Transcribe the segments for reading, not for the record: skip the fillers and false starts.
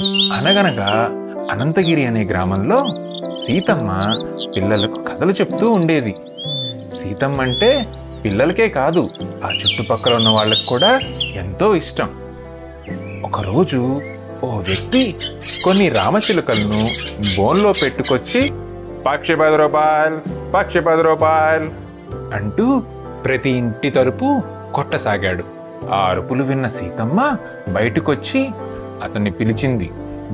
అనగనగా అనంతగిరి అనే గ్రామంలో సీతమ్మ పిల్లలకు కథలు చెప్తూ ఉండేది. సీతమ్మ అంటే పిల్లలకే కాదు, ఆ చుట్టుపక్కల ఉన్న వాళ్ళకి కూడా ఎంతో ఇష్టం. ఒకరోజు ఓ వ్యక్తి కొన్ని రామచిలుకలను బోన్లో పెట్టుకొచ్చి పక్షి 10 రూపాయలు, పక్షి 10 రూపాయలు అంటూ ప్రతి ఇంటి తలుపు కొట్టసాగాడు. ఆ అరుపులు విన్న సీతమ్మ బయటకొచ్చి అతన్ని పిలిచింది.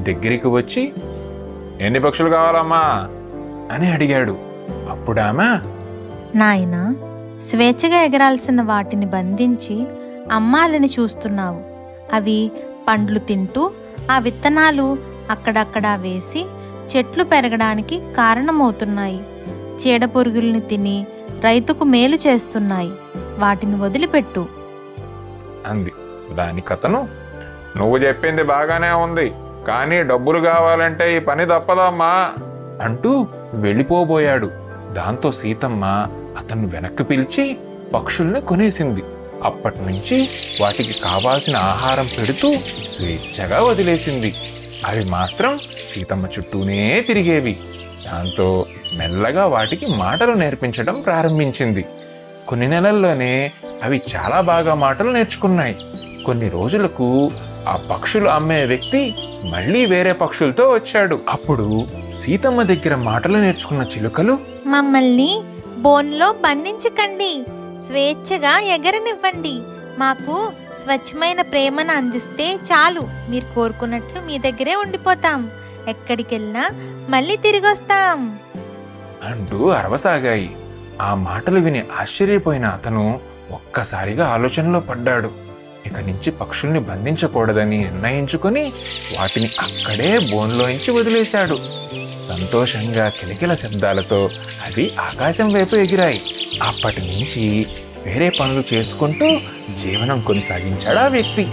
దగ్గరికి వచ్చి, ఎన్ని పక్షులు కావాలమ్మా అని అడిగాడు. అప్పుడామె, నాయనా, స్వేచ్ఛగా ఎగరాల్సిన వాటిని బంధించి అమ్మాలని చూస్తున్నావు. అవి పండ్లు తింటూ ఆ విత్తనాలు అక్కడక్కడా వేసి చెట్లు పెరగడానికి కారణమవుతున్నాయి. చీడపురుగుల్ని తిని రైతుకు మేలు చేస్తున్నాయి. వాటిని వదిలిపెట్టు అంది. దానికతను, నువ్వు చెప్పింది బాగానే ఉంది, కానీ డబ్బులు కావాలంటే ఈ పని తప్పదమ్మా అంటూ వెళ్ళిపోబోయాడు. దాంతో సీతమ్మ అతన్ని వెనక్కి పిలిచి పక్షుల్ని కొనేసింది. అప్పటి నుంచి వాటికి కావాల్సిన ఆహారం పెడుతూ స్వేచ్ఛగా వదిలేసింది. అవి మాత్రం సీతమ్మ చుట్టూనే తిరిగేవి. దాంతో మెల్లగా వాటికి మాటలు నేర్పించడం ప్రారంభించింది. కొన్ని నెలల్లోనే అవి చాలా బాగా మాటలు నేర్చుకున్నాయి. కొన్ని రోజులకు ఆ పక్షులు అమ్మే వ్యక్తి మళ్ళీ వేరే పక్షులతో వచ్చాడు. అప్పుడు సీతమ్మ దగ్గర మాటలు నేర్చుకున్న చిలుకలు, మమ్మల్ని బోన్లో బంధించకండి, స్వేచ్ఛగా ఎగరనివ్వండి. మాకు స్వచ్ఛమైన ప్రేమను అందిస్తే చాలు. మీరు కోరుకున్నట్లు మీ దగ్గరే ఉండిపోతాం. ఎక్కడికెళ్ళినా మళ్ళీ తిరిగొస్తాం అంటూ అరవసాగాయి. ఆ మాటలు విని ఆశ్చర్యపోయిన అతను ఒక్కసారిగా ఆలోచనలో పడ్డాడు. ఇక నుంచి పక్షుల్ని బంధించకూడదని నిర్ణయించుకొని వాటిని అక్కడే బోన్లోంచి వదిలేశాడు. సంతోషంగా కిలకిల శబ్దాలతో అవి ఆకాశం వైపు ఎగిరాయి. అప్పటి నుంచి వేరే పనులు చేసుకుంటూ జీవనం కొనసాగించాడు ఆ వ్యక్తి.